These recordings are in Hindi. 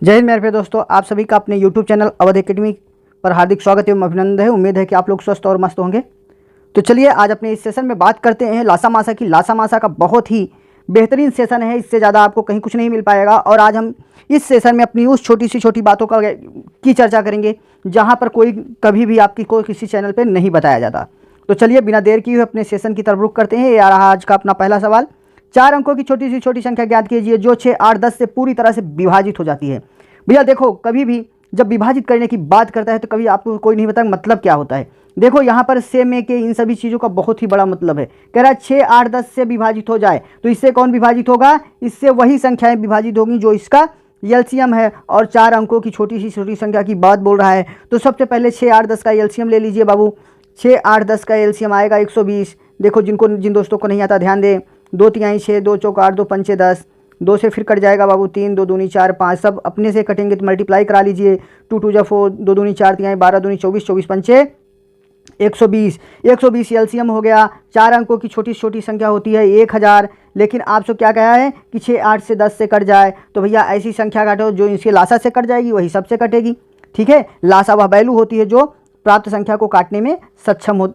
जय हिंद मेरे प्रिय दोस्तों, आप सभी का अपने YouTube चैनल अवध एकेडमी पर हार्दिक स्वागत एवं अभिनंदन है। उम्मीद है कि आप लोग स्वस्थ और मस्त होंगे। तो चलिए आज अपने इस सेशन में बात करते हैं लासा मासा की। लासा मासा का बहुत ही बेहतरीन सेशन है, इससे ज़्यादा आपको कहीं कुछ नहीं मिल पाएगा। और आज हम इस सेशन में अपनी उस छोटी सी छोटी बातों की चर्चा करेंगे जहाँ पर कोई कभी भी आपकी कोई किसी चैनल पर नहीं बताया जाता। तो चलिए बिना देर किए हुए अपने सेशन की तरफ रुख करते हैं। ये आ रहा आज का अपना पहला सवाल। 4 अंकों की छोटी सी छोटी संख्या ज्ञात कीजिए जो 6, 8, 10 से पूरी तरह से विभाजित हो जाती है। भैया देखो, कभी भी जब विभाजित करने की बात करता है तो कभी आपको कोई नहीं बताया मतलब क्या होता है। देखो यहाँ पर से में के इन सभी चीज़ों का बहुत ही बड़ा मतलब है। कह रहा है 6, 8, 10 से विभाजित हो जाए तो इससे कौन विभाजित होगा? इससे वही संख्याएं विभाजित होंगी जो इसका एलसीएम है। और 4 अंकों की छोटी सी छोटी संख्या की बात बोल रहा है तो सबसे पहले 6, 8, 10 का एलसीएम ले लीजिए बाबू। 6, 8, 10 का एलसीएम आएगा 120। देखो जिन दोस्तों को नहीं आता ध्यान दें। 2 तिहाई 6, 2 चौक 8, 2 पंचे 10। 2 से फिर कट जाएगा बाबू 3, 2 दूनी 4, 5 सब अपने से कटेंगे तो मल्टीप्लाई करा लीजिए। 2 2 जा 4, 2 दूनी 4 तिहाई 12 दूनी 24, 24 पंचे 120। 120 एलसीएम हो गया। 4 अंकों की छोटी छोटी संख्या होती है 1000। लेकिन आपसे क्या कहा है कि 6, 8 से 10 से कट जाए तो भैया ऐसी संख्या काटो जो इसके लासा से कट जाएगी वही सबसे कटेगी। ठीक है, लासा वह वैल्यू होती है जो प्राप्त संख्या को काटने में सक्षम हो,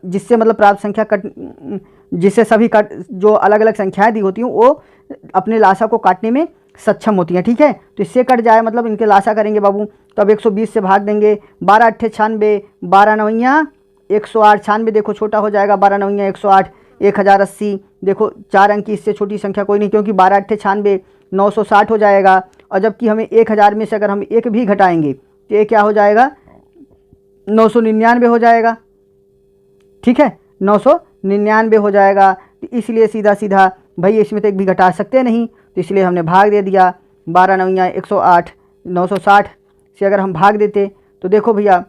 जिससे मतलब प्राप्त संख्या कट, जिससे सभी कट जो अलग अलग संख्याएं दी होती हैं वो अपने लासा को काटने में सक्षम होती हैं। ठीक है, तो इससे कट जाए मतलब इनके लासा करेंगे बाबू तो अब 120 से भाग देंगे। 12 अट्ठे 96, 12 नवैया 108। 96 देखो छोटा हो जाएगा, 12 नवैया 108, 1080। देखो 4 अंक की इससे छोटी संख्या कोई नहीं क्योंकि 12 अट्ठे 96, 960 हो जाएगा। और जबकि हमें 1000 में से अगर हम एक भी घटाएंगे तो ये क्या हो जाएगा? 999 हो जाएगा। ठीक है, 999 हो जाएगा। तो इसलिए सीधा सीधा भाई इसमें तो एक भी घटा सकते नहीं तो इसलिए हमने भाग दे दिया। 12 नवैया 108, 960 से अगर हम भाग देते तो देखो भैया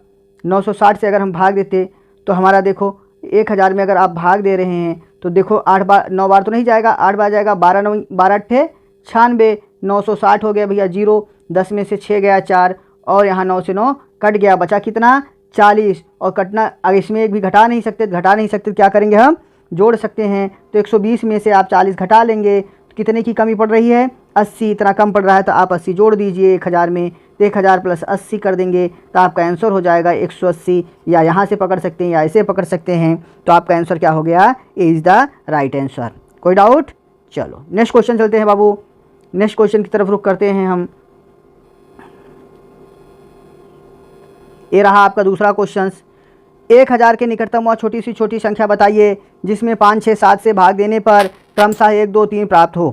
960 से अगर हम भाग देते तो हमारा देखो 1000 में अगर आप भाग दे रहे हैं तो देखो 8 बार 9 बार तो नहीं जाएगा, 8 बार जाएगा। 12 अट्ठे 96, 960 हो गया भैया 0। 10 में से 6 गया 4 और यहाँ 9 से 9 कट गया, बचा कितना? 40। और कटना अब इसमें एक भी घटा नहीं सकते, तो क्या करेंगे हम? जोड़ सकते हैं। तो 120 में से आप 40 घटा लेंगे तो कितने की कमी पड़ रही है? 80। इतना कम पड़ रहा है तो आप 80 जोड़ दीजिए 1000 में। तो 1000 प्लस 80 कर देंगे तो आपका आंसर हो जाएगा 180। या यहाँ से पकड़ सकते हैं या ऐसे पकड़ सकते हैं। तो आपका आंसर क्या हो गया? Is the right answer. कोई डाउट? चलो नेक्स्ट क्वेश्चन चलते हैं बाबू। नेक्स्ट क्वेश्चन की तरफ रुख करते हैं हम। ये रहा आपका दूसरा क्वेश्चन। 1000 के निकटतम वह छोटी सी छोटी संख्या बताइए जिसमें 5, 6, 7 से भाग देने पर क्रमशः 1, 2, 3 प्राप्त हो।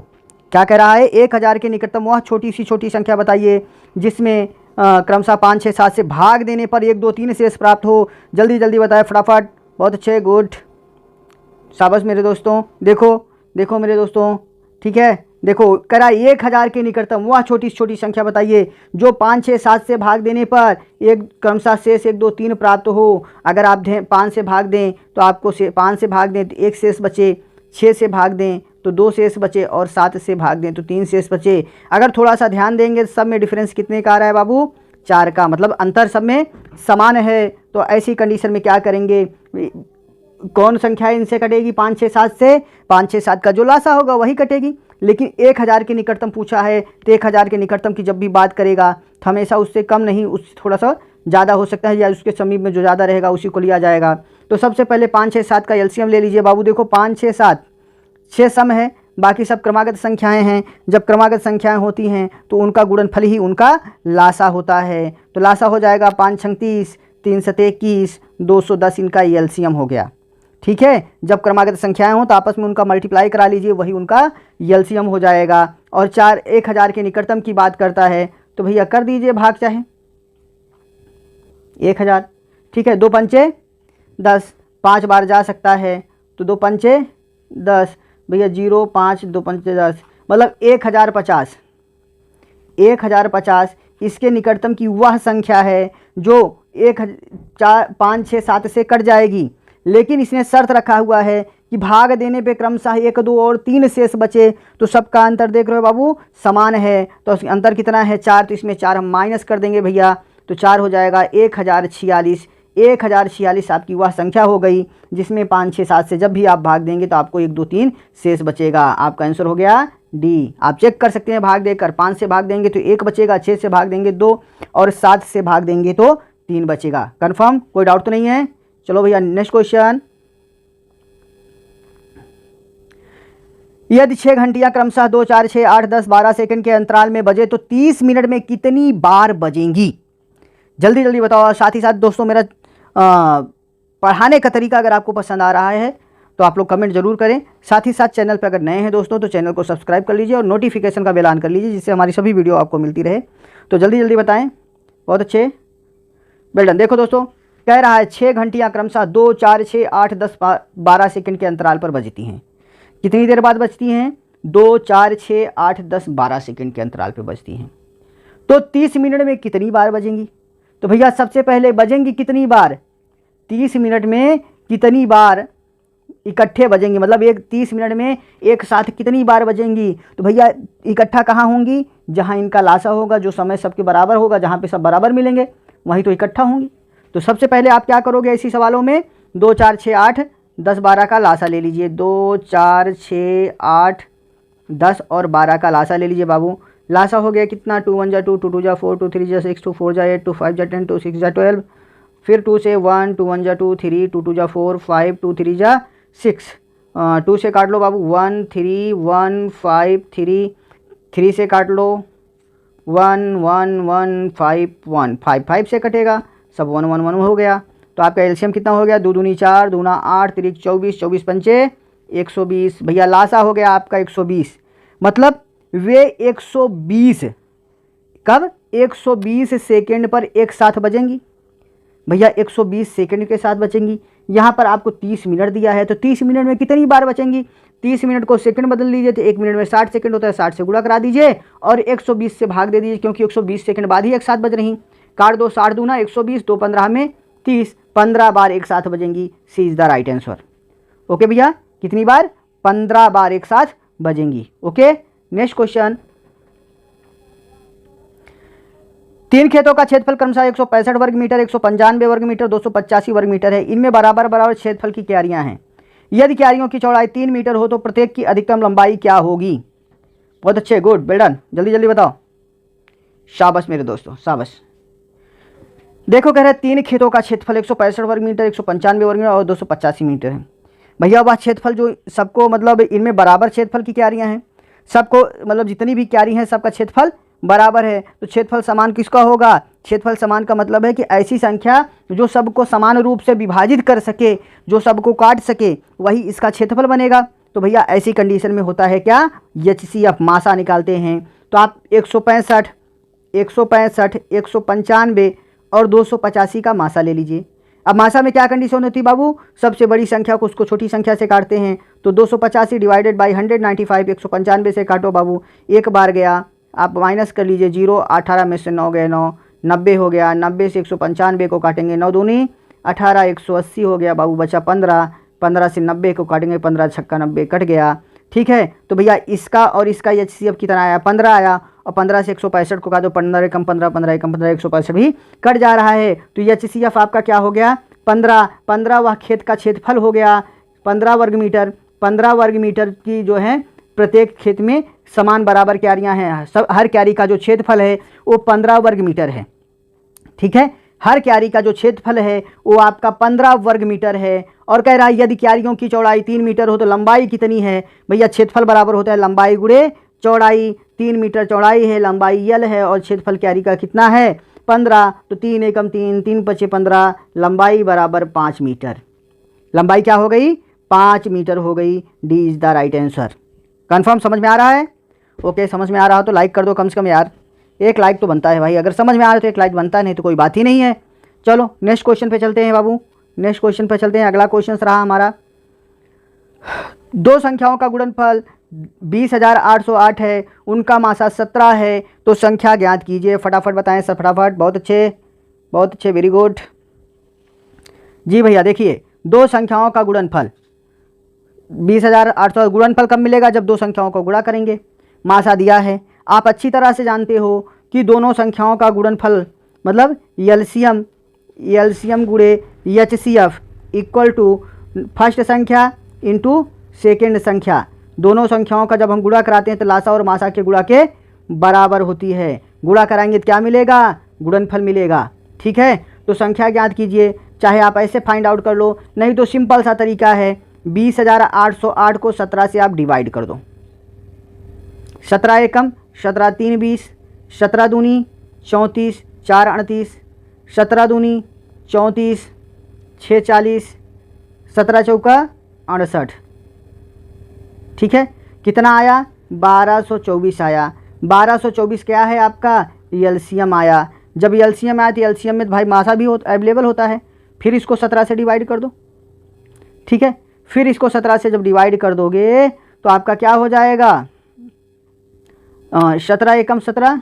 क्या कह रहा है? 1000 के निकटतम वह छोटी सी छोटी संख्या बताइए जिसमें क्रमशः 5, 6, 7 से भाग देने पर 1, 2, 3 शेष प्राप्त हो। जल्दी जल्दी बताए फटाफट। बहुत अच्छे, गुड, शाबाश मेरे दोस्तों। देखो मेरे दोस्तों, ठीक है। देखो कह रहा है 1000 के निकटतम वह छोटी छोटी संख्या बताइए जो 5, 6, 7 से भाग देने पर एक क्रमशः शेष 1, 2, 3 प्राप्त हो। अगर आप 5 से भाग दें तो आपको 5 से भाग दें तो 1 शेष बचे, 6 से भाग दें तो 2 शेष बचे और 7 से भाग दें तो 3 शेष बचे। अगर थोड़ा सा ध्यान देंगे तो सब में डिफरेंस कितने का आ रहा है बाबू? 4 का, मतलब अंतर सब में समान है। तो ऐसी कंडीशन में क्या करेंगे? कौन संख्या इनसे कटेगी? 5, 6, 7 से 5, 6, 7 का जो लासा होगा वही कटेगी। लेकिन 1000 के निकटतम पूछा है तो 1000 के निकटतम की जब भी बात करेगा तो हमेशा उससे कम नहीं, उससे थोड़ा सा ज़्यादा हो सकता है या उसके समीप में जो ज़्यादा रहेगा उसी को लिया जाएगा। तो सबसे पहले 5, 6, 7 का एलसीएम ले लीजिए बाबू। देखो 5, 6, 7 6 सम है, बाकी सब क्रमागत संख्याएं हैं। जब क्रमागत संख्याएं होती हैं तो उनका गुणनफल ही उनका लासा होता है। तो लासा हो जाएगा 5 छंग 30, 3 सते 21, 210 इनका एलसीएम हो गया। ठीक है, जब क्रमागत संख्याएं हो तो आपस में उनका मल्टीप्लाई करा लीजिए, वही उनका एलसीएम हो जाएगा। और 1000 के निकटतम की बात करता है तो भैया कर दीजिए भाग चाहे 1000। ठीक है, 2 पंचे 10, 5 बार जा सकता है तो 2 पंचे 10 भैया 0, 5, 2 पंचे 10 मतलब 1050। 1050 इसके निकटतम की वह संख्या है जो 5, 6, 7 से कट जाएगी। लेकिन इसने शर्त रखा हुआ है कि भाग देने पे क्रमशः 1, 2 और 3 शेष बचे। तो सबका अंतर देख रहे हो बाबू समान है। तो अंतर कितना है? 4। तो इसमें 4 हम माइनस कर देंगे भैया तो 4 हो जाएगा 1046। 1046 आपकी वह संख्या हो गई जिसमें 5, 6, 7 से जब भी आप भाग देंगे तो आपको 1, 2, 3 शेष बचेगा। आपका आंसर हो गया डी। आप चेक कर सकते हैं भाग देकर। 5 से भाग देंगे तो 1 बचेगा, 6 से भाग देंगे 2 और 7 से भाग देंगे तो 3 बचेगा। कंफर्म, कोई डाउट तो नहीं है। चलो भैया नेक्स्ट क्वेश्चन। यदि 6 घंटियां क्रमशः 2, 4, 6, 8, 10, 12 सेकंड के अंतराल में बजे तो 30 मिनट में कितनी बार बजेंगी? जल्दी जल्दी बताओ। साथ ही साथ दोस्तों मेरा पढ़ाने का तरीका अगर आपको पसंद आ रहा है तो आप लोग कमेंट जरूर करें। साथ ही साथ चैनल पर अगर नए हैं दोस्तों तो चैनल को सब्सक्राइब कर लीजिए और नोटिफिकेशन का बेल ऑन कर लीजिए, जिससे हमारी सभी वीडियो आपको मिलती रहे। तो जल्दी जल्दी बताएं। बहुत अच्छे, वेल डन। देखो दोस्तों, कह रहा है 6 घंटियां क्रमशः 2, 4, 6, 8, 10, 12 सेकंड के अंतराल पर बजती हैं। कितनी देर बाद बजती हैं? 2, 4, 6, 8, 10, 12 सेकंड के अंतराल पर बजती हैं। तो 30 मिनट में कितनी बार बजेंगी? तो भैया सबसे पहले बजेंगी कितनी बार? 30 मिनट में कितनी बार इकट्ठे बजेंगी, मतलब 30 मिनट में एक साथ कितनी बार बजेंगी? तो भैया इकट्ठा कहाँ होंगी? जहाँ इनका लासा होगा, जो समय सबके बराबर होगा, जहाँ पे सब बराबर मिलेंगे वहीं तो इकट्ठा होंगी। तो सबसे पहले आप क्या करोगे ऐसी सवालों में? 2, 4, 6, 8, 10, 12 का लासा ले लीजिए। 2, 4, 6, 8, 10 और 12 का लासा ले लीजिए बाबू। लासा हो गया कितना? 2 1 जा 2, 2 2 जा 4, 2 3 जा 6, 2 4 जा 8, 2 5 जा 10, 2 6 जा 12। फिर 2 से 1, 2 1 जा 2, 3, 2 2 जा 4, 5, 2 3 जा 6। 2 से काट लो बाबू 1 3 1 5 3, 3 से काट लो 1 1 1 5 1, 5 5 से कटेगा, सब 1 1 1 हो गया। तो आपका एलसीएम कितना हो गया? 2 दूनी 4, दूना 8, तिरिक 24, 24 पंचे 120। भैया लासा हो गया आपका 120। मतलब वे 120 कब? 120 सेकेंड पर एक साथ बजेंगी। भैया 120 सेकंड के साथ बचेंगी। यहाँ पर आपको 30 मिनट दिया है, तो 30 मिनट में कितनी बार बचेंगी? 30 मिनट को सेकंड बदल लीजिए तो 1 मिनट में 60 सेकंड होता है, 60 से गुणा करा दीजिए और 120 से भाग दे दीजिए, क्योंकि 120 सेकंड बाद ही एक साथ बज रही। काट दो, 60 दूना 120, 2 15 में 30, 15 बार एक साथ बजेंगी। C is the right answer. Okay भैया, कितनी बार? 15 बार एक साथ बजेंगी। Okay next question. 3 खेतों का क्षेत्रफल क्रमशः 165 वर्ग मीटर, 195 वर्ग मीटर, 285 वर्ग मीटर है। इनमें बराबर बराबर क्षेत्रफल की क्यारियां हैं। यदि क्यारियों की चौड़ाई 3 मीटर हो तो प्रत्येक की अधिकतम लंबाई क्या होगी? बहुत अच्छे, गुड, वेल डन। जल्दी जल्दी बताओ। शाबाश मेरे दोस्तों, शाबाश। देखो कह रहे हैं 3 खेतों का क्षेत्रफल 165 वर्ग मीटर, 195 वर्ग मीटर और 285 मीटर है। भैया वह क्षेत्रफल जो सबको, मतलब इनमें बराबर क्षेत्रफल की क्यारियां हैं, सबको मतलब जितनी भी क्यारी हैं सबका क्षेत्रफल बराबर है। तो क्षेत्रफल समान किसका होगा? क्षेत्रफल समान का मतलब है कि ऐसी संख्या जो सबको समान रूप से विभाजित कर सके, जो सबको काट सके, वही इसका क्षेत्रफल बनेगा। तो भैया ऐसी कंडीशन में होता है क्या? HCF मासा निकालते हैं। तो आप 165, 195 और 285 का मासा ले लीजिए। अब मासा में क्या कंडीशन होती है बाबू? सबसे बड़ी संख्या को उसको छोटी संख्या से काटते हैं। तो 285 डिवाइडेड बाई 195, 195 से काटो बाबू, एक बार गया, आप माइनस कर लीजिए 0, 18 में से 9 गए 9, 90 हो गया। 90 से 195 को काटेंगे, 9 दूनी 18, 180 हो गया बाबू, बचा 15, 15 से 90 को काटेंगे, 15 छक्का 90 कट गया। ठीक है, तो भैया इसका और इसका HCF कितना आया? 15 आया। और 15 से 165 को काट दो, 15 कम 15, 15 कम 15, 165 भी कट जा रहा है। तो HCF आपका क्या हो गया? 15। 15 वह खेत का क्षेत्रफल हो गया 15 वर्ग मीटर। 15 वर्ग मीटर की जो है प्रत्येक खेत में समान बराबर क्यारियां हैं। सब हर क्यारी का जो क्षेत्रफल है वो 15 वर्ग मीटर है। ठीक है, हर क्यारी का जो क्षेत्रफल है वो आपका 15 वर्ग मीटर है। और कह रहा है यदि क्यारियों की चौड़ाई 3 मीटर हो तो लंबाई कितनी है? भैया क्षेत्रफल बराबर होता है लंबाई गुणे चौड़ाई। 3 मीटर चौड़ाई है, लंबाई L है और क्षेत्रफल क्यारी का कितना है? 15। तो 3 एकम 3, 3 पचे 15, लंबाई बराबर 5 मीटर। लंबाई क्या हो गई? 5 मीटर हो गई। D is the right answer. Confirm समझ में आ रहा है? ओके, समझ में आ रहा हो तो लाइक कर दो कम से कम यार, एक लाइक तो बनता है भाई। अगर समझ में आ रहा है तो एक लाइक बनता है, नहीं तो कोई बात ही नहीं है। चलो नेक्स्ट क्वेश्चन पे चलते हैं बाबू, नेक्स्ट क्वेश्चन पे चलते हैं। अगला क्वेश्चन रहा हमारा, 2 संख्याओं का गुणनफल 20,808 है, उनका मासा 17 है, तो संख्या ज्ञात कीजिए। फटाफट बताएं सर, फटाफट। बहुत अच्छे, वेरी गुड जी भैया। देखिए 2 संख्याओं का गुणनफल 20,800, गुणनफल कब मिलेगा? जब 2 संख्याओं को गुणा करेंगे। मासा दिया है, आप अच्छी तरह से जानते हो कि दोनों संख्याओं का गुणनफल मतलब एलसीएम गुणे HCF इक्वल टू फर्स्ट संख्या इंटू सेकेंड संख्या। दोनों संख्याओं का जब हम गुणा कराते हैं तो लासा और मासा के गुणा के बराबर होती है। गुणा कराएंगे तो क्या मिलेगा, गुणनफल मिलेगा। ठीक है, तो संख्या ज्ञात कीजिए, चाहे आप ऐसे फाइंड आउट कर लो, नहीं तो सिंपल सा तरीका है, 20,808 को 17 से आप डिवाइड कर दो। 17 एकम 17 3 20, 17 दूनी 34 4 38, 17 दूनी 34 6 40, 17 चौका 68। ठीक है, कितना आया, 1224 आया। 1224 क्या है आपका, एलसीएम आया। जब एलसीएम आया तो एलसीएम में भाई मासा भी अवेलेबल होता है। फिर इसको 17 से डिवाइड कर दो। ठीक है, फिर इसको 17 से जब डिवाइड कर दोगे तो आपका क्या हो जाएगा, 17 एकम 17,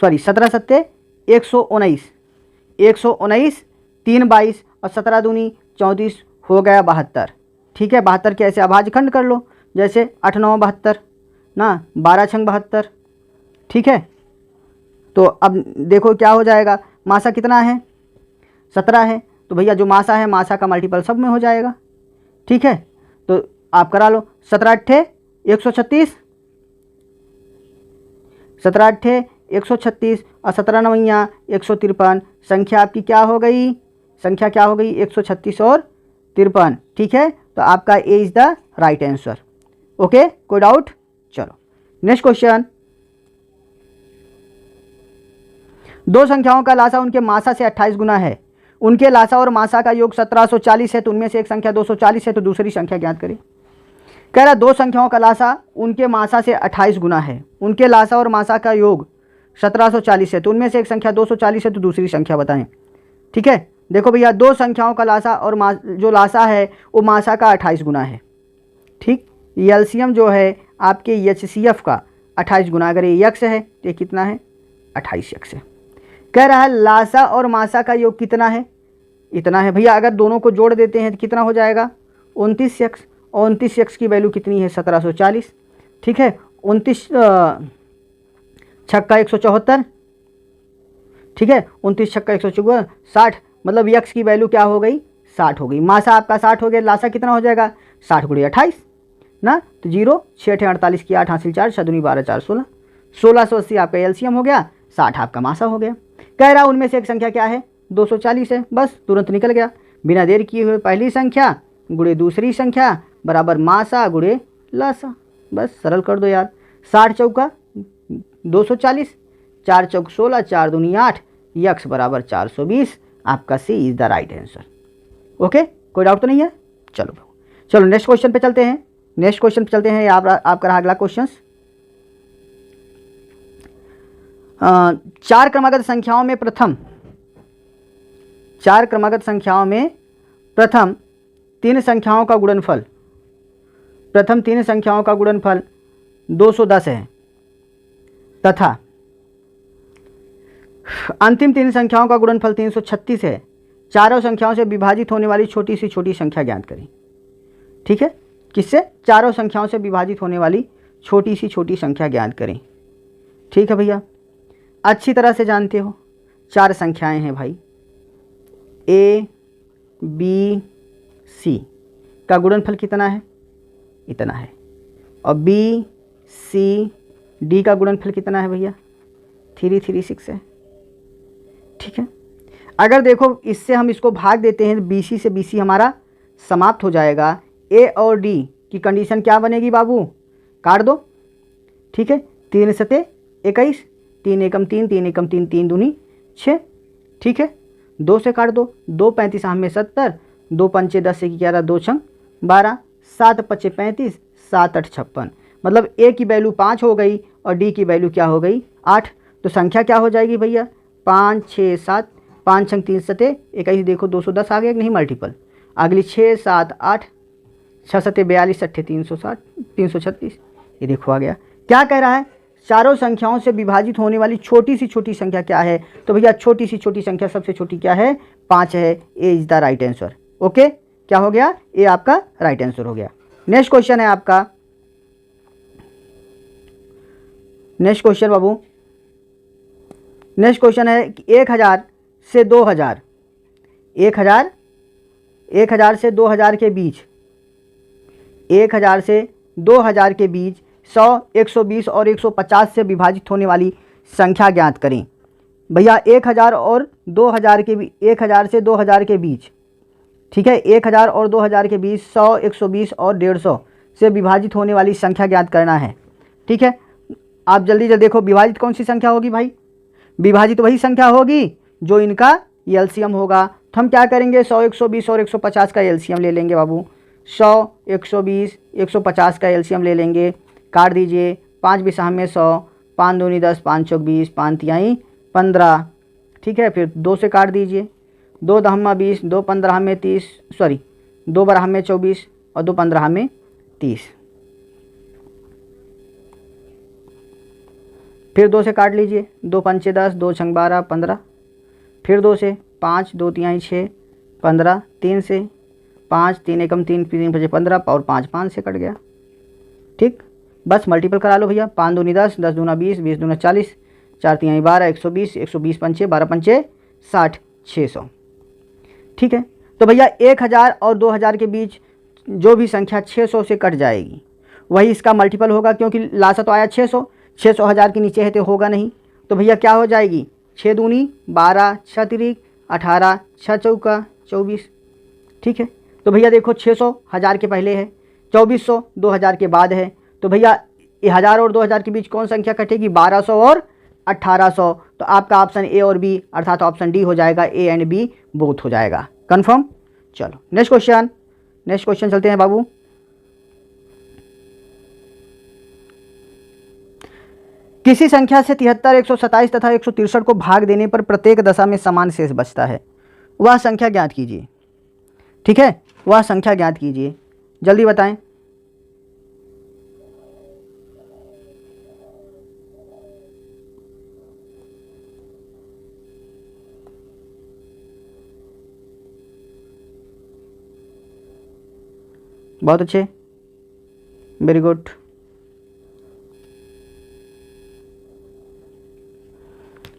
सॉरी 17 सत्ते 119, 119 3 22 और 17 दूनी 34 हो गया 72। ठीक है, 72 के ऐसे अभाज्य खंड कर लो, जैसे 8 9 72 ना, 12 छंग 72। ठीक है, तो अब देखो क्या हो जाएगा, मासा कितना है, 17 है, तो भैया जो मासा है मासा का मल्टीपल सब में हो जाएगा। ठीक है, तो आप करा लो, 17 अट्ठे 136, 17 अट्ठे 136 और 17 नवैया 153। संख्या आपकी क्या हो गई, संख्या क्या हो गई, 136 और 53। ठीक है, तो आपका A is the right answer. Okay, कोई डाउट? चलो नेक्स्ट क्वेश्चन। दो संख्याओं का लासा उनके मासा से 28 गुना है। उनके लासा और मासा का योग 1740 है, तो उनमें से एक संख्या 240 है, तो दूसरी संख्या ज्ञात करें। कह रहा दो संख्याओं का लासा उनके मासा से 28 गुना है। उनके लासा और मासा का योग 1740 है, तो उनमें से एक संख्या 240 है, तो दूसरी संख्या बताएं। ठीक है, देखो भैया, दो संख्याओं का लासा और जो लासा है वो मासा का 28 गुना है। ठीक, एलसीएम जो है आपके एचसीएफ का 28 गुना, अगर ये यक्स है तो ये कितना है, 28 यक्स है। कह रहा है लासा और मासा का योग कितना है, इतना है। भैया अगर दोनों को जोड़ देते हैं तो कितना हो जाएगा, 29 यक्स, और 29 यक्स की वैल्यू कितनी है, 1740। ठीक है, 29 छक्का 174। ठीक है, 29 छक्का 154 60, मतलब यक्स की वैल्यू क्या हो गई, 60 हो गई। मासा आपका 60 हो गया, लासा कितना हो जाएगा, 60 गुणे 28 ना, तो 0 6 48 की 8 हासिल 4 7 12 4 16, 1680 आपका एलसीएम हो गया, 60 आपका मासा हो गया। कह रहा उनमें से एक संख्या क्या है, 240 है। बस तुरंत निकल गया, बिना देर किए हुए पहली संख्या गुणे दूसरी संख्या बराबर मासा गुणे लासा। बस सरल कर दो यार, 60 चौका 240, 4 चौक 16, 4 दूनी 8, यक्स बराबर 420। आपका C is the right answer. Okay, कोई डाउट तो नहीं है? चलो चलो नेक्स्ट क्वेश्चन पे चलते हैं। नेक्स्ट क्वेश्चन पे चलते हैं, आपका रहा अगला क्वेश्चन। 4 क्रमागत संख्याओं में प्रथम, 4 क्रमागत संख्याओं में प्रथम 3 संख्याओं का गुणनफल, प्रथम 3 संख्याओं का गुणनफल 210 है, तथा अंतिम 3 संख्याओं का गुणनफल 336 है। चारों संख्याओं से विभाजित होने वाली छोटी से छोटी संख्या ज्ञात करें। ठीक है, किससे, चारों संख्याओं से विभाजित होने वाली छोटी सी छोटी संख्या ज्ञात करें। ठीक है भैया, अच्छी तरह से जानते हो 4 संख्याएं हैं भाई, ए बी सी का गुणनफल कितना है, इतना है, और बी सी डी का गुणनफल कितना है भैया, 336 है। ठीक है, अगर देखो इससे हम इसको भाग देते हैं, बी सी से बी सी हमारा समाप्त हो जाएगा। ए और डी की कंडीशन क्या बनेगी बाबू, काट दो। ठीक है, 3 सते 21, 3 एकम 3, 3 एकम 3, 3 दूनी 6। ठीक है, 2 से काट दो, 2 35 में 70, 2 पंचे 10 से 11, 2 छंग 12, 7 पच्चे 35, 7 8 56, मतलब ए की वैल्यू 5 हो गई और डी की वैल्यू क्या हो गई, 8। तो संख्या क्या हो जाएगी भैया, 5 6 7, 5 छंग 3 सते 21, देखो 210 आ गया कि नहीं मल्टीपल, अगली 6 7 8, 6 सते 42, 8 360, 336, ये देखो आ गया। क्या कह रहा है, चारों संख्याओं से विभाजित होने वाली छोटी सी छोटी संख्या क्या है, तो भैया छोटी सी छोटी संख्या सबसे छोटी क्या है, 5 है। A is the right answer. Okay, क्या हो गया, ए आपका राइट आंसर हो गया। नेक्स्ट क्वेश्चन है आपका, नेक्स्ट क्वेश्चन बाबू, नेक्स्ट क्वेश्चन है कि 1000 से 2000, 1000 1000 से 2000 के बीच, 1000 से 2000 के बीच 100, 120 और 150 से विभाजित होने वाली संख्या ज्ञात करें। भैया 1000 और 2000 के बीच, 1000 से 2000 के बीच, ठीक है, 1000 और 2000 के बीच 100, 120 और 150 से विभाजित होने वाली संख्या ज्ञात करना है। ठीक है, आप जल्दी जल्दी देखो विभाजित कौन सी संख्या होगी भाई, विभाजित वही संख्या होगी जो इनका एलसीएम होगा। तो हम क्या करेंगे, 100, 120 और 150 का एलसीएम ले लेंगे बाबू। 100, 120, 150 का एलसीएम ले लेंगे, काट दीजिए। 5 बिसाह में 100, 5 दूनी 10, 5 चौक 20, 5 तिहाई 15। ठीक है, फिर 2 से काट दीजिए। 2 दहमा 20, 2 15 में 30, सॉरी 2 12 में 24 और 2 15 में 30। फिर 2 से काट लीजिए। 2 पंचे 10, 2 छंग 12, 15। फिर 2 से 5, 2 तिहाई 6, 15। 3 से 5, 3 एकम 3, 3 बजे 15 और 5 5 से कट गया। ठीक, बस मल्टीपल करा लो भैया। 5 दूनी 10, 10 दूना 20, 20 दूना 40, 4 तिहाई 12, 120, 120 पंचे 12 पंचे 60, 600। ठीक है, तो भैया 1000 और 2000 के बीच जो भी संख्या 600 से कट जाएगी वही इसका मल्टीपल होगा, क्योंकि लासा तो आया 600, 600 1000 के नीचे है तो होगा नहीं। तो भैया क्या हो जाएगी, 6 दूनी 12, 6 तिरिक 18, 6 चौका 24। ठीक है, तो भैया देखो 600 1000 के पहले है, 2400 2000 के बाद है। तो भैया 1000 और 2000 के बीच कौन संख्या कटेगी, 1200 और 1800। तो आपका ऑप्शन ए और बी अर्थात ऑप्शन डी हो जाएगा, ए एंड बी बोथ हो जाएगा। कंफर्म। चलो नेक्स्ट क्वेश्चन, नेक्स्ट क्वेश्चन चलते हैं बाबू। किसी संख्या से 73, 127 तथा 163 को भाग देने पर प्रत्येक दशा में समान शेष बचता है, वह संख्या ज्ञात कीजिए। ठीक है, वह संख्या ज्ञात कीजिए, जल्दी बताएं। बहुत अच्छे, वेरी गुड।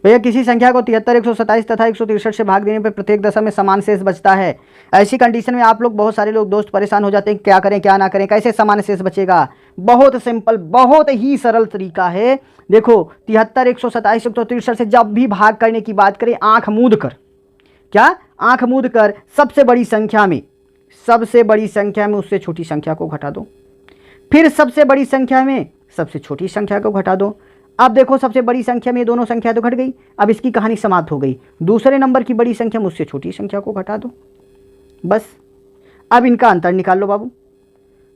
भैया किसी संख्या को 73, 127 तथा 163 से भाग देने पर प्रत्येक दशा में समान शेष बचता है। ऐसी कंडीशन में आप लोग, बहुत सारे लोग दोस्त परेशान हो जाते हैं, क्या करें क्या ना करें, कैसे समान शेष बचेगा। बहुत सिंपल, बहुत ही सरल तरीका है। देखो 73, 127, 163 से जब भी भाग करने की बात करें, आंख मूंद कर, क्या आंख मूंद कर सबसे बड़ी संख्या में उससे छोटी संख्या को घटा दो, फिर सबसे बड़ी संख्या में सबसे छोटी संख्या को घटा दो। अब देखो सबसे बड़ी संख्या में दोनों संख्या तो घट गई, अब इसकी कहानी समाप्त हो गई। दूसरे नंबर की बड़ी संख्या में उससे छोटी संख्या को घटा दो, बस। अब इनका अंतर निकाल लो बाबू।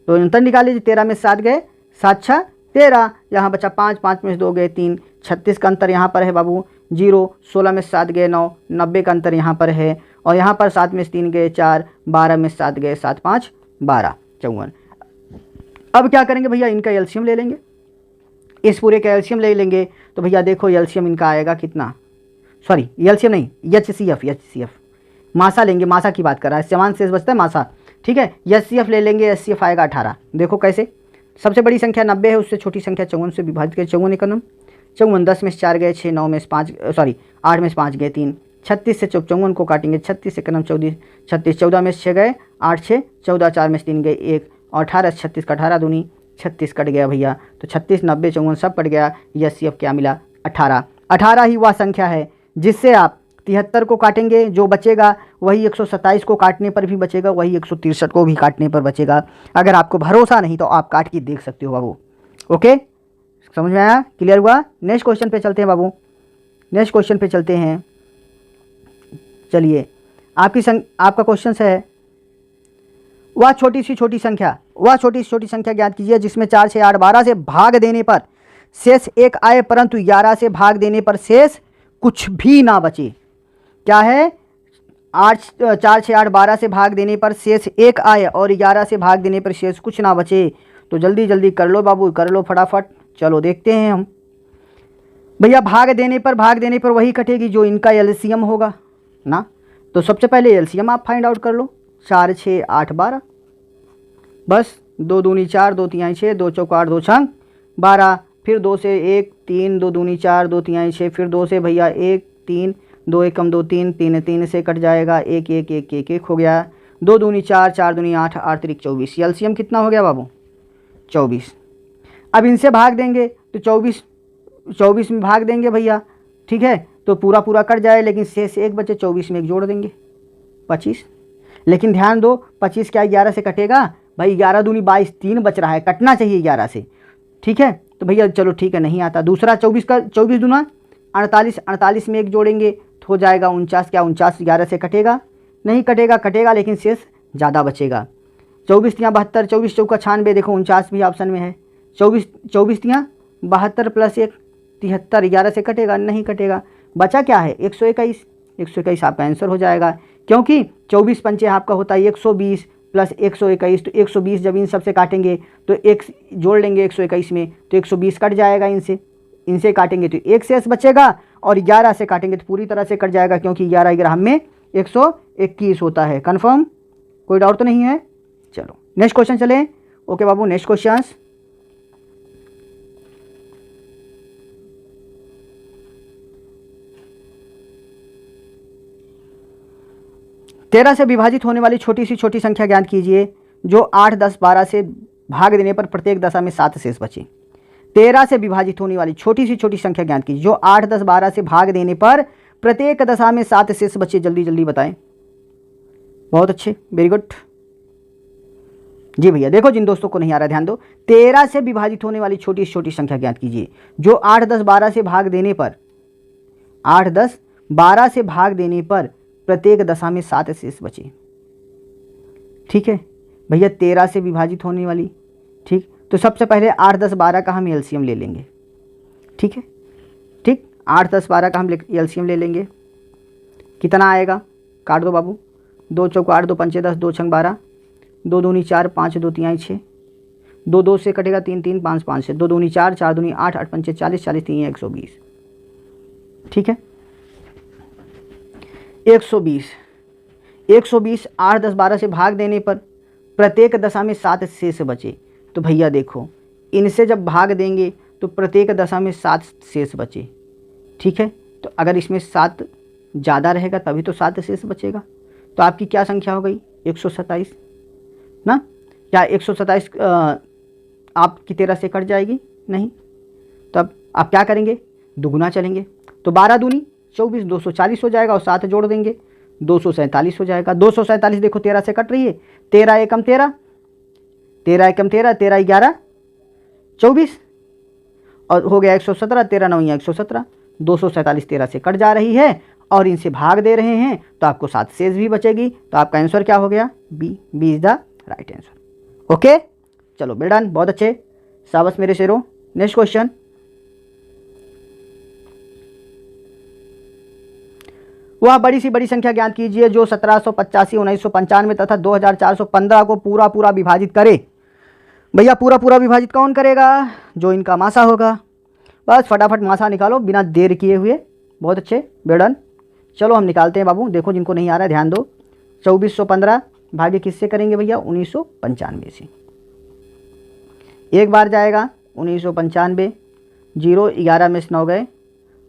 तो अंतर निकाल लीजिए, 13 में 7 गए, 7 6 13, यहाँ बचा 5, 5 में 2 गए 3, 36 का अंतर यहाँ पर है बाबू 0, 16 में 7 गए 9, 90 का अंतर यहाँ पर है, और यहाँ पर 7 में 3 गए 4, 12 में 7 गए 7 5 12, 54। अब क्या करेंगे भैया, इनका एलसीएम ले लेंगे, इस पूरे का एलसीएम ले लेंगे। तो भैया देखो एलसीएम इनका आएगा कितना, सॉरी एलसीएम नहीं, एचसीएफ मासा लेंगे, मासा की बात कर रहा है, समान शेष बचता है मासा। ठीक है, एचसीएफ ले लेंगे, एचसीएफ आएगा 18। देखो कैसे, सबसे बड़ी संख्या 90 है, उससे छोटी संख्या 54 से विभाजित कर, 54 एकम 54, 10 में 4 गए 6, 9 में 5 सॉरी 8 में 5 गए 3, 36 से 54 को काटेंगे, 36 एकम 14, 36, 14 में 6 गए 8 6 14, 4 में 3 गए 1, और 18, 36 का 18 दूनी 36 कट गया भैया। तो 36, 90, 54 सब कट गया, एचसीएफ क्या मिला 18। 18 ही वह संख्या है जिससे आप 73 को काटेंगे, जो बचेगा वही 127 को काटने पर भी बचेगा, वही 163 को भी काटने पर बचेगा। अगर आपको भरोसा नहीं तो आप काट के देख सकते हो बाबू। ओके, समझ में आया, क्लियर हुआ। नेक्स्ट क्वेश्चन पे चलते हैं बाबू, नेक्स्ट क्वेश्चन पे चलते हैं। चलिए आपका क्वेश्चन है, वह छोटी सी छोटी संख्या ज्ञात कीजिए जिसमें 4 6 8 12 से भाग देने पर शेष 1 आए, परंतु 11 से भाग देने पर शेष कुछ भी ना बचे। क्या है, 4 6 8 12 से भाग देने पर शेष 1 आए और 11 से भाग देने पर शेष कुछ ना बचे। तो जल्दी जल्दी कर लो बाबू, कर लो फटाफट। चलो देखते हैं हम भैया, भाग देने पर वही कटेगी जो इनका एलसीएम होगा ना। तो सबसे पहले एलसीएम आप फाइंड आउट कर लो, 4 6 8 12, बस 2 दूनी 4, 2 तिहाई 6, 2 चौक 8, 2 छंग 12, फिर 2 से 1 3, 2 दूनी 4, 2 तिहाई 6, फिर 2 से भैया 1 3, 2 एकम 2 3, 3 3 से कट जाएगा, 1 1 1 1 1 हो गया। 2 दूनी 4, 4 दूनी 8, 8 त्रिक 24। एलसीएम कितना हो गया बाबू? 24। अब इनसे भाग देंगे तो 24 में भाग देंगे भैया, ठीक है, तो पूरा पूरा कट जाए, लेकिन शेष 1 बचे, 24 में 1 जोड़ देंगे 25। लेकिन ध्यान दो 25 क्या 11 से कटेगा भाई? 11 दूनी 22, 3 बच रहा है, कटना चाहिए 11 से, ठीक है। तो भैया चलो ठीक है, नहीं आता। दूसरा 24 का 24 दूना 48, 48 में 1 जोड़ेंगे तो हो जाएगा 49। क्या 49 11 से कटेगा? नहीं कटेगा, कटेगा लेकिन शेष ज़्यादा बचेगा। 24 तियाँ 72, 24 चौका 96, देखो 49 भी ऑप्शन में है। 24 तियाँ 72 प्लस 1 73, 11 से कटेगा? नहीं कटेगा। बचा क्या है? 121। 121 आपका आंसर हो जाएगा, क्योंकि 24 पंचे आपका होता है 120 प्लस 121, तो 120 जब इन सबसे काटेंगे तो 1 जोड़ लेंगे 121 में, तो 120 कट जाएगा। इनसे काटेंगे तो 1 शेष बचेगा, और 11 से काटेंगे तो पूरी तरह से कट जाएगा, क्योंकि 11 ग्राम में 121 होता है। कन्फर्म? कोई डाउट तो नहीं है? चलो नेक्स्ट क्वेश्चन चलें। ओके बाबू, नेक्स्ट क्वेश्चन। तेरह से विभाजित होने वाली छोटी सी छोटी संख्या ज्ञात कीजिए जो 8, 10, 12 से भाग देने पर प्रत्येक दशा में 7 शेष बचे। 13 से विभाजित होने वाली छोटी सी छोटी संख्या ज्ञात कीजिए जो 8, 10, 12 से भाग देने पर प्रत्येक दशा में 7 शेष बचे। जल्दी जल्दी बताएं। बहुत अच्छे, वेरी गुड जी भैया। देखो जिन दोस्तों को नहीं आ रहा ध्यान दो। 13 से विभाजित होने वाली छोटी से छोटी संख्या ज्ञात कीजिए जो 8, 10, 12 से भाग देने पर 8, 10, 12 से भाग देने पर प्रत्येक दशा में 7 शेष बचे। ठीक है भैया, 13 से विभाजित होने वाली, ठीक। तो सबसे पहले 8, 10, 12 का हम एलसीएम ले लेंगे, ठीक है। ठीक, 8, 10, 12 का हम एलसीएम ले लेंगे। कितना आएगा? काट दो बाबू। 2 चौक 8, 2 पंचे 10, 2 छंग 12, 2 दूनी 4, 5 2 तिहाई 6, 2 2 से कटेगा 3 3, 5 5 से, 2 दूनी 4, 4 दूनी 8, 8 पंचे 40, 40 3 120। ठीक है, 120 8, 10, 12 से भाग देने पर प्रत्येक दशा में 7 शेष बचे। तो भैया देखो, इनसे जब भाग देंगे तो प्रत्येक दशा में 7 शेष बचे। ठीक है, तो अगर इसमें 7 ज़्यादा रहेगा तभी तो 7 शेष बचेगा। तो आपकी क्या संख्या हो गई? 127 ना। क्या 127 आपकी 13 से कट जाएगी? नहीं। तो अब आप क्या करेंगे? दुगुना चलेंगे। तो 12 दूनी 24, 240 हो जाएगा, और 7 जोड़ देंगे 247 हो जाएगा। 247 देखो 13 से कट रही है। 13 एकम 13, 13 एकम 13, 13 11 24, और हो गया 117, 13 9 117। 247 13 से कट जा रही है और इनसे भाग दे रहे हैं, तो आपको 7 शेष भी बचेगी। तो आपका आंसर क्या हो गया? B is the right answer. Okay, चलो वेल डन, बहुत अच्छे, शाबाश मेरे शेरों। Next question. वह बड़ी सी बड़ी संख्या ज्ञात कीजिए जो 1785, 1995 तथा 2415 को पूरा पूरा विभाजित करे। भैया पूरा पूरा विभाजित कौन करेगा? जो इनका मासा होगा। बस फटाफट मासा निकालो बिना देर किए हुए। बहुत अच्छे, वेल डन। चलो हम निकालते हैं बाबू। देखो जिनको नहीं आ रहा है ध्यान दो। 2415 भागे किससे करेंगे भैया? 1995 से। एक बार जाएगा 1995, 0 11 में से 9 गए,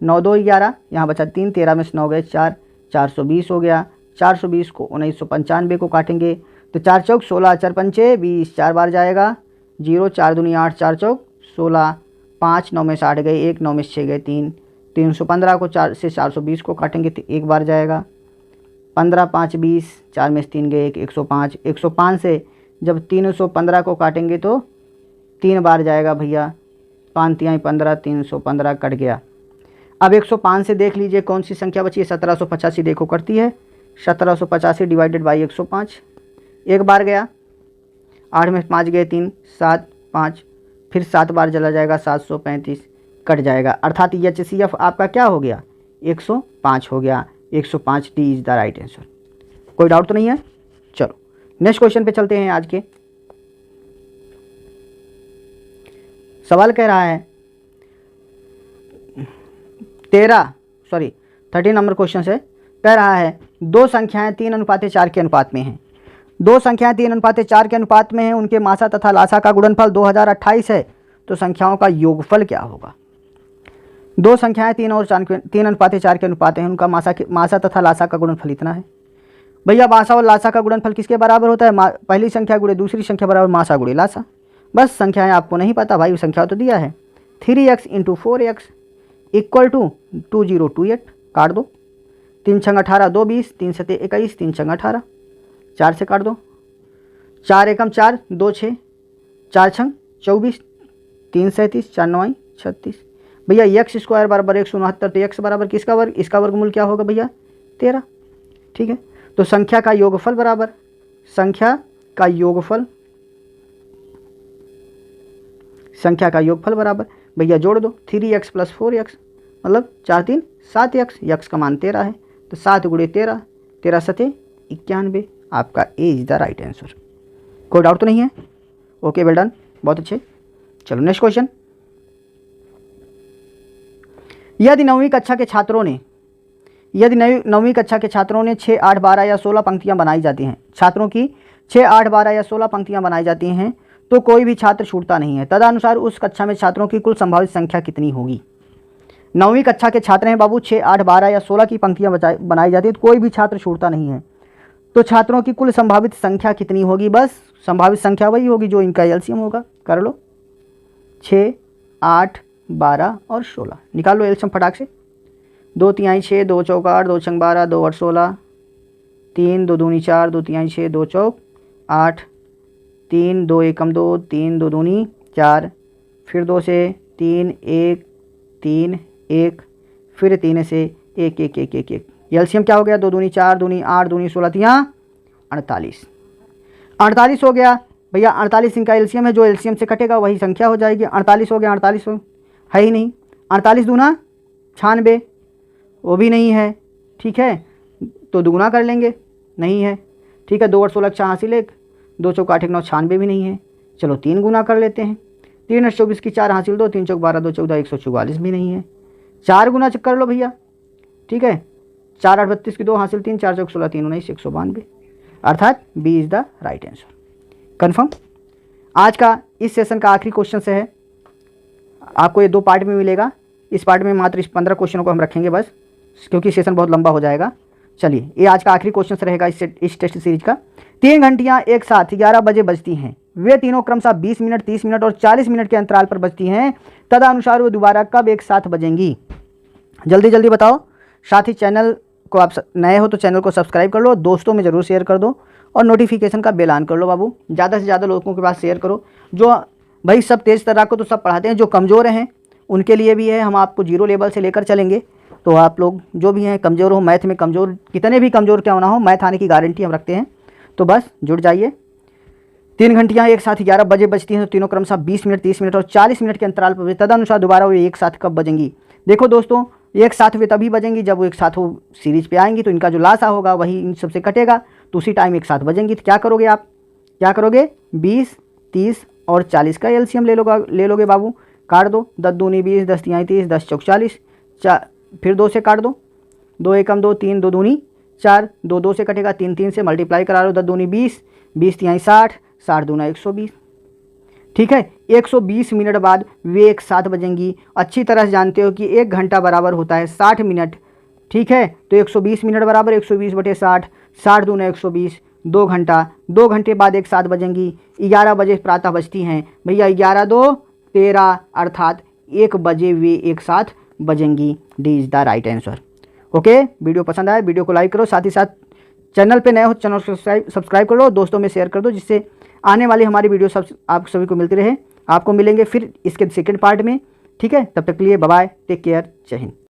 9 2 11, यहाँ बचा 3, 13 में से 9 गए 4, 420 हो गया। 420 को 1995 को काटेंगे तो 4 चौक 16, 4 पंचे 20, 4 बार जाएगा। 0 4 दूनी 8, 4 चौक 16, 5 9 में से 8 गए, 1 9 में से 6 गए 3, 315 को 4 से 420 को काटेंगे तो एक बार जाएगा। 15 5 20, 4 में से 3 गए 1, 105, 105 से जब 315 को काटेंगे तो 3 बार जाएगा भैया। 5 तिहाई 15, 315 कट गया। अब 105 से देख लीजिए कौन सी संख्या बची है? 1785 देखो कटती है। 1785 डिवाइडेड बाई 105, एक बार गया। 8 में 5 गए 3, 7 5, फिर 7 बार चला जाएगा 735 कट जाएगा। अर्थात HCF आपका क्या हो गया? 105 हो गया। 105 D is the right answer. कोई डाउट तो नहीं है? चलो नेक्स्ट क्वेश्चन पे चलते हैं। आज के सवाल कह रहा है 13 नंबर क्वेश्चन से कह रहा है दो संख्याएं 3:4 के अनुपात में हैं। दो संख्याएं 3:4 के अनुपात में हैं, उनके मासा तथा लासा का गुणनफल 2028 है। तो संख्याओं का योगफल क्या होगा? दो संख्याएं 3:4 के अनुपात हैं, उनका मासा तथा लासा का गुणनफल इतना है। भैया मासा और लासा का गुणनफल किसके बराबर होता है? पहली संख्या गुणे दूसरी संख्या बराबर मासा गुणे लासा। बस संख्याएं आपको नहीं पता भाई, संख्या तो दिया है 3x into 4x equal to 2028। काट दो, 3 छंग 18 2 20, 3 सते 21, 3 छंग 18, 4 से काट दो, 4 एकम 4 2 6, 4 छंग 24, 3 37, 4 9 36। भैया एक्स स्क्वायर बराबर 169, तो एक्स बराबर किसका वर्ग? इसका वर्गमूल क्या होगा भैया? 13। ठीक है, तो संख्या का योगफल बराबर, संख्या का योगफल बराबर भैया जोड़ दो 3x प्लस 4x मतलब 4 3 7x, यक्स का मान 13 है, तो 7 गुणे 13, 13 सते 91। आपका ए इज द राइट आंसर। कोई डाउट तो नहीं है? ओके, वेल डन, बहुत अच्छे। चलो नेक्स्ट क्वेश्चन। यदि नौवीं कक्षा के छात्रों ने 6 8 12 या 16 पंक्तियां बनाई जाती हैं, छात्रों की 6 8 12 या 16 पंक्तियां बनाई जाती हैं, तो कोई भी छात्र छूटता नहीं है। तदनुसार उस कक्षा में छात्रों की कुल संभावित संख्या कितनी होगी? नौवीं कक्षा के छात्र हैं बाबू, 6 8 12 या 16 की पंक्तियां बनाई जाती है, तो कोई भी छात्र छूटता नहीं है, तो छात्रों की कुल संभावित संख्या कितनी होगी? बस संभावित संख्या वही होगी जो इनका एलसीएम होगा। कर लो, 6 8 12 और 16 निकाल लो एलसीएम फटाक से। 2 तिहाई 6, 2 चौक 8, 2 छंग 12, 2 8 16, 3 2 दूनी 4, 2 तिहाई 6, 2 चौक 8, 3 2 एकम 2, 3 2 दूनी 4, फिर 2 से 3 1 3 1, फिर 3 से 1 1 1 1 1। एलसीएम क्या हो गया? 2 दूनी 4, दूनी 8, दूनी 16, तिहां 48। 48 हो गया भैया, 48 इनका एलसीएम है, जो एलसीएम से कटेगा वही संख्या हो जाएगी। 48 हो गया, 48 है ही नहीं। 48 दूना 96, वो भी नहीं है। ठीक है, तो दुगुना कर लेंगे, नहीं है। ठीक है, 2 और 16 86, 1 2 चौक 8 1 9 96 भी नहीं है। चलो 3 गुना कर लेते हैं, 3 8 24 की 4 हासिल 2, 3 चौक 12 2 14 144 भी नहीं है। 4 गुना कर लो भैया। ठीक है, 4 8 32 की 2 हासिल 3, 4 चौक 16 3 19 192, अर्थात B is the right answer. Confirm. आज का इस सेशन का आखिरी क्वेश्चन से है, आपको ये 2 पार्ट में मिलेगा। इस पार्ट में मात्र इस 15 क्वेश्चनों को हम रखेंगे बस, क्योंकि सेशन बहुत लंबा हो जाएगा। चलिए, ये आज का आखिरी क्वेश्चन रहेगा इस टेस्ट सीरीज का। 3 घंटियाँ एक साथ 11 बजे बजती हैं, वे तीनों क्रमशः 20 मिनट 30 मिनट और 40 मिनट के अंतराल पर बजती हैं, तदनुसार वो दोबारा कब एक साथ बजेंगी? जल्दी जल्दी बताओ। साथ ही चैनल को, आप नए हो तो चैनल को सब्सक्राइब कर लो, दोस्तों में ज़रूर शेयर कर दो और नोटिफिकेशन का बेल ऑन कर लो बाबू। ज़्यादा से ज़्यादा लोगों के पास शेयर करो। जो भाई सब तेज़ तर्राक को तो सब पढ़ाते हैं, जो कमज़ोर हैं उनके लिए भी है, हम आपको 0 लेवल से लेकर चलेंगे। तो आप लोग जो भी हैं, कमज़ोर हो मैथ में, कमज़ोर कितने भी कमज़ोर क्यों ना हो, मैथ आने की गारंटी हम रखते हैं। तो बस जुड़ जाइए। 3 घंटियाँ एक साथ 11 बजे बजती हैं, तो तीनों क्रमशः 20 मिनट 30 मिनट और 40 मिनट के अंतराल पर, तदनुसार दोबारा वो एक साथ कब बजेंगी? देखो दोस्तों, एक साथ वे तभी बजेंगी जब वो एक साथ वो सीरीज पे आएंगी, तो इनका जो लासा होगा वही इन सबसे कटेगा, तो उसी टाइम एक साथ बजेंगी। तो क्या करोगे आप? क्या करोगे? 20 30 और 40 का एलसीएम ले लोगे बाबू। काट दो, 10 दूनी 20, 10 तिहाई 30, 10 चौक 40, फिर 2 से काट दो, 2 एकम 2, 3 2 दूनी 4, 2 2 से कटेगा, 3 3 से मल्टीप्लाई करा लो, 10 दूनी 20, 20 तिहाई 60, 60 दूना 120। ठीक है, 120 मिनट बाद वे एक साथ बजेंगी। अच्छी तरह से जानते हो कि 1 घंटा बराबर होता है 60 मिनट। ठीक है, तो 120 मिनट बराबर 120/60, 60 दूना 120, 2 घंटा, 2 घंटे बाद एक साथ बजेंगी। 11 बजे प्रातः बजती हैं भैया, 11 2 13, अर्थात 1 बजे वे एक साथ बजेंगी। D is the right answer. Okay, video पसंद आए वीडियो को लाइक करो, साथ ही साथ चैनल पे नए हो चैनल को सब्सक्राइब कर लो, दोस्तों में शेयर कर दो, जिससे आने वाली हमारी वीडियो सब आप सभी को मिलती रहे। आपको मिलेंगे फिर इसके सेकंड पार्ट में। ठीक है, तब तक के लिए बाय बाय, टेक केयर, जय हिंद।